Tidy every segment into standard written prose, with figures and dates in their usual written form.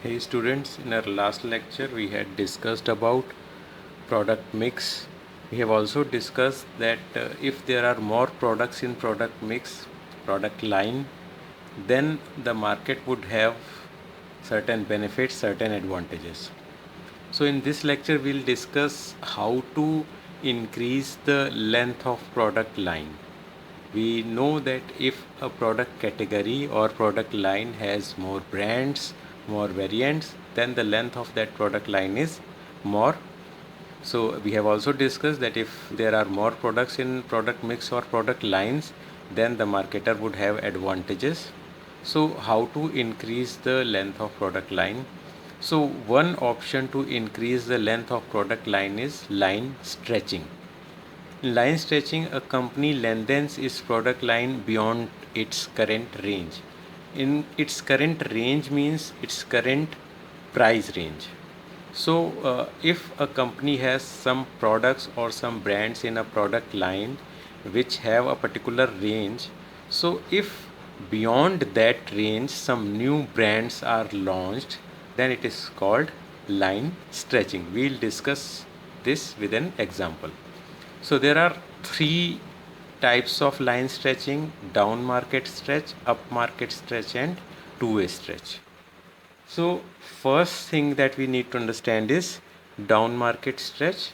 Hey students, in our last lecture we had discussed about product mix. We have also discussed that if there are more products in product mix, product line, then the market would have certain benefits, certain advantages. So in this lecture we'll discuss how to increase the length of product line. We know that if a product category or product line has more brands, more variants, then the length of that product line is more. So we have also discussed that if there are more products in product mix or product lines, then the marketer would have advantages. So how to increase the length of product line? So one option to increase the length of product line is line stretching. In line stretching, a company lengthens its product line beyond its current range. In its current range means its current price range. So, if a company has some products or some brands in a product line which have a particular range, so if beyond that range some new brands are launched, then it is called line stretching. We'll discuss this with an example. So there are three types of line stretching: down market stretch, up market stretch, and two-way stretch. So first thing that we need to understand is down market stretch.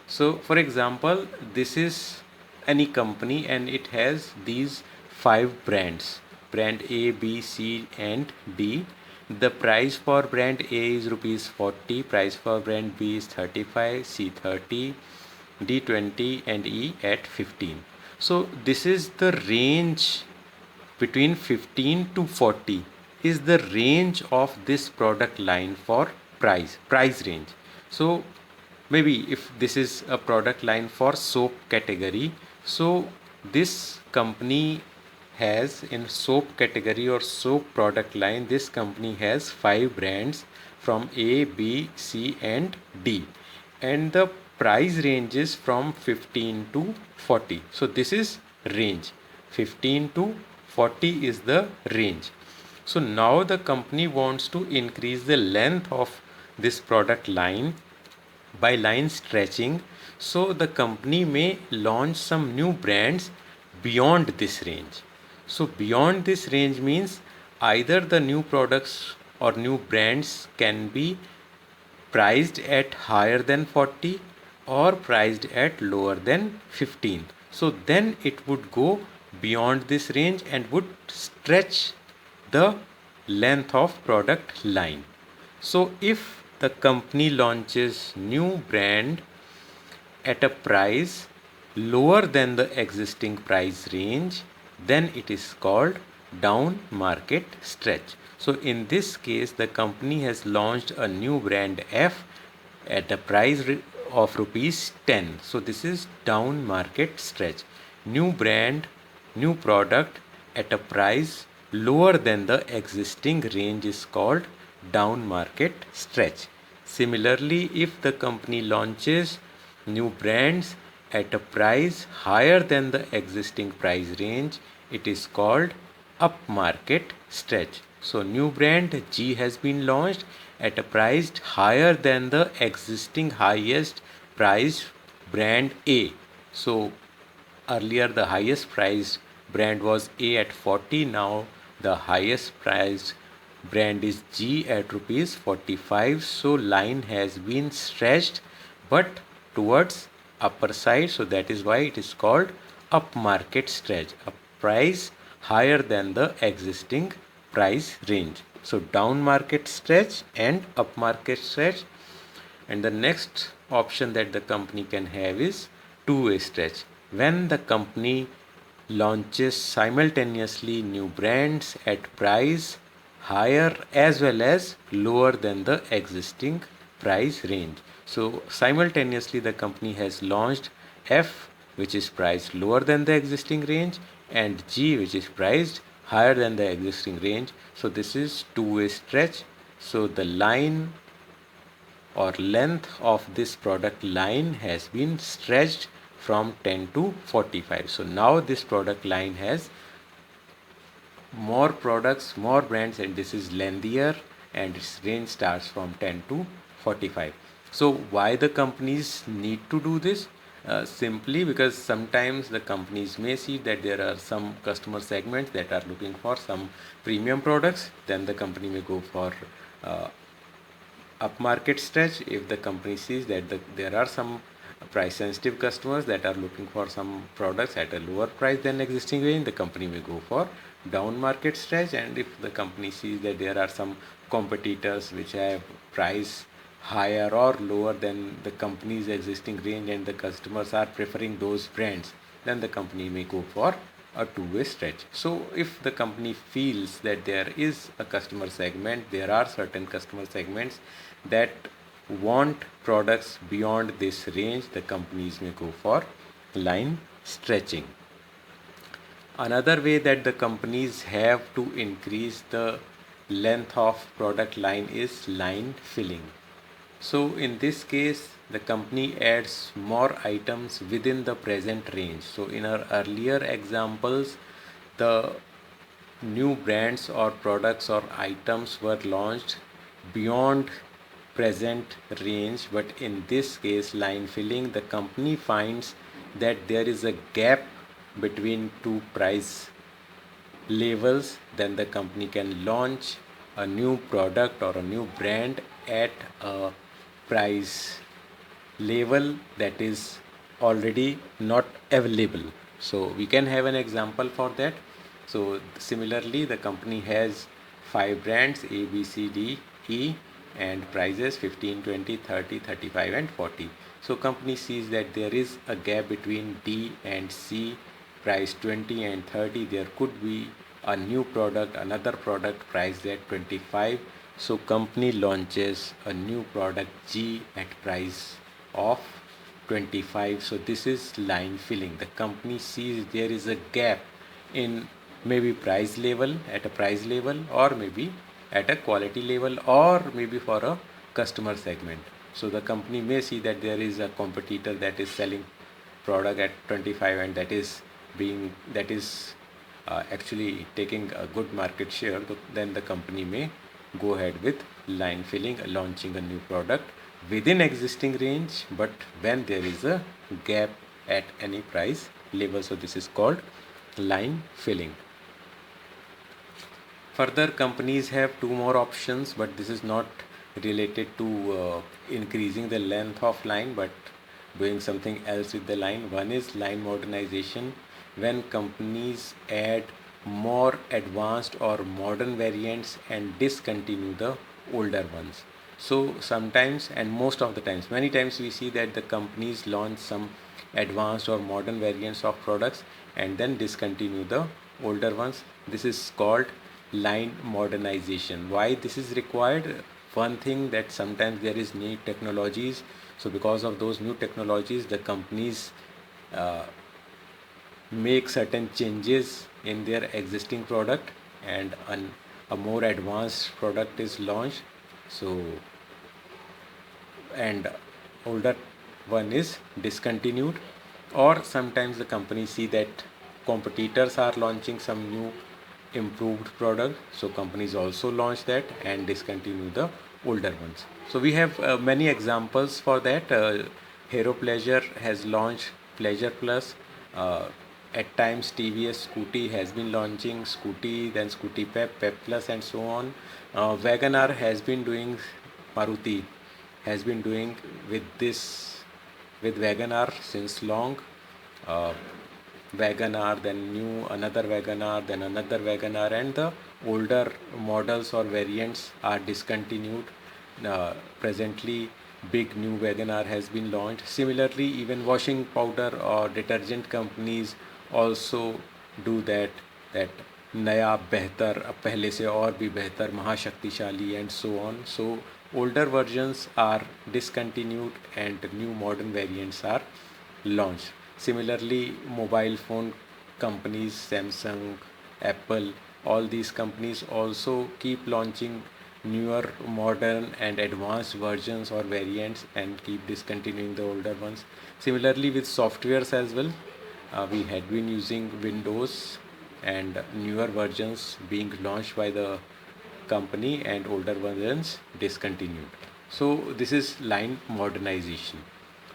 So for example, this is any company and it has these five brands: brand A, B, C, and D. The price for brand A is rupees 40, price for brand B is 35, C 30, D 20, and E at 15. So this is the range between 15 to 40 is the range of this product line for price range. So maybe if this is a product line for soap category, so this company has in soap category or soap product line, this company has five brands from A, B, C, and D, and the price ranges from 15 to 40. So this is range. 15 to 40 is the range. So now the company wants to increase the length of this product line by line stretching. So the company may launch some new brands beyond this range. So beyond this range means either the new products or new brands can be priced at higher than 40 or priced at lower than 15. So then it would go beyond this range and would stretch the length of product line. So if the company launches new brand at a price lower than the existing price range, then it is called down market stretch. So in this case, the company has launched a new brand F at a price of rupees 10. So this is down market stretch. New brand, new product at a price lower than the existing range is called down market stretch. Similarly, if the company launches new brands at a price higher than the existing price range, it is called up market stretch. So new brand G has been launched at a price higher than the existing highest price brand A. So earlier the highest priced brand was A at 40, now the highest priced brand is G at rupees 45. So line has been stretched but towards upper side, so that is why it is called up market stretch, a price higher than the existing price range. So down market stretch and up market stretch. And the next option that the company can have is two-way stretch. When the company launches simultaneously new brands at price higher as well as lower than the existing price range. So simultaneously the company has launched F, which is priced lower than the existing range, and G, which is priced higher than the existing range. So this is two-way stretch. So the line or length of this product line has been stretched from 10 to 45. So now this product line has more products, more brands, and this is lengthier, and its range starts from 10 to 45. So why the companies need to do this? Simply because sometimes the companies may see that there are some customer segments that are looking for some premium products, then the company may go for uh, upmarket stretch. If the company sees that there are some price sensitive customers that are looking for some products at a lower price than existing range, the company may go for down market stretch. And if the company sees that there are some competitors which have price higher or lower than the company's existing range and the customers are preferring those brands, then the company may go for a two-way stretch. So if the company feels that there is a customer segment, there are certain customer segments that want products beyond this range, the companies may go for line stretching. Another way that the companies have to increase the length of product line is line filling. So in this case, the company adds more items within the present range. So in our earlier examples, the new brands or products or items were launched beyond present range, but in this case, line filling, the company finds that there is a gap between two price levels, then the company can launch a new product or a new brand at a price level that is already not available. So we can have an example for that. So similarly, the company has 5 brands A, B, C, D, E, and prices 15, 20, 30, 35, and 40. So company sees that there is a gap between D and C, price 20 and 30. There could be a new product, another product priced at 25. So company launches a new product G at price of 25. So this is line filling. The company sees there is a gap in maybe price level, at a price level, or maybe at a quality level, or maybe for a customer segment. So the company may see that there is a competitor that is selling product at 25 and that is actually taking a good market share. Then the company may go ahead with line filling, launching a new product within existing range, but when there is a gap at any price level. So this is called line filling. Further, companies have two more options, but this is not related to increasing the length of line, but doing something else with the line. One is line modernization, when companies add more advanced or modern variants and discontinue the older ones. So sometimes, and most of the times, many times we see that the companies launch some advanced or modern variants of products and then discontinue the older ones. This is called line modernization. Why this is required? One thing, that sometimes there is new technologies. So because of those new technologies, the companies make certain changes in their existing product and a more advanced product is launched. So and older one is discontinued. Or sometimes the companies see that competitors are launching some new improved product, so companies also launch that and discontinue the older ones. So we have many examples for that. Hero Pleasure has launched Pleasure Plus. At times TVS Scooty has been launching Scooty, then Scooty Pep, Pep Plus, and so on. Wagoner has been doing, Maruti has been doing with Wagoner since long. Wagoner, then new another Wagoner, then another Wagoner, and the older models or variants are discontinued. Presently, big new Wagoner has been launched. Similarly, even washing powder or detergent companies also do that. That नया बेहतर, अब पहले से और भी बेहतर, महाशक्तिशाली, and so on. So older versions are discontinued and new modern variants are launched. Similarly, mobile phone companies, Samsung, Apple, all these companies also keep launching newer, modern, and advanced versions or variants and keep discontinuing the older ones. Similarly, with softwares as well, we had been using Windows and newer versions being launched by the company and older versions discontinued. So this is line modernization.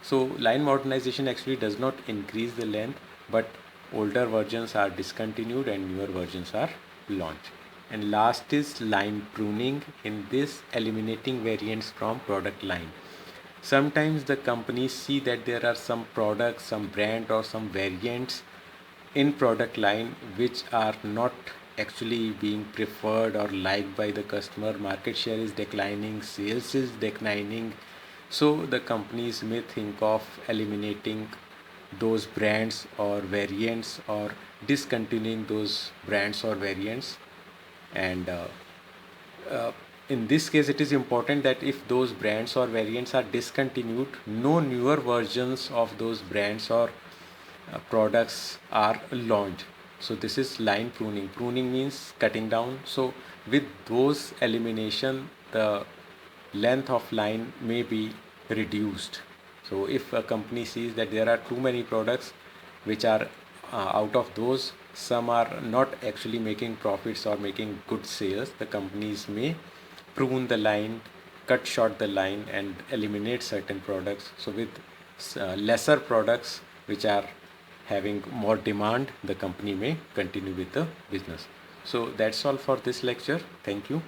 So line modernization actually does not increase the length, but older versions are discontinued and newer versions are launched. And last is line pruning. In this, eliminating variants from product line. Sometimes the companies see that there are some products, some brand or some variants in product line which are not actually being preferred or liked by the customer. Market share is declining, sales is declining, so the companies may think of eliminating those brands or variants or discontinuing those brands or variants. And in this case, it is important that if those brands or variants are discontinued, no newer versions of those brands or products are launched. So this is line pruning. Pruning means cutting down. So with those elimination, the length of line may be reduced. So if a company sees that there are too many products which are out of those, some are not actually making profits or making good sales, the companies may prune the line, cut short the line and eliminate certain products. So with lesser products which are having more demand, the company may continue with the business. So that's all for this lecture. Thank you.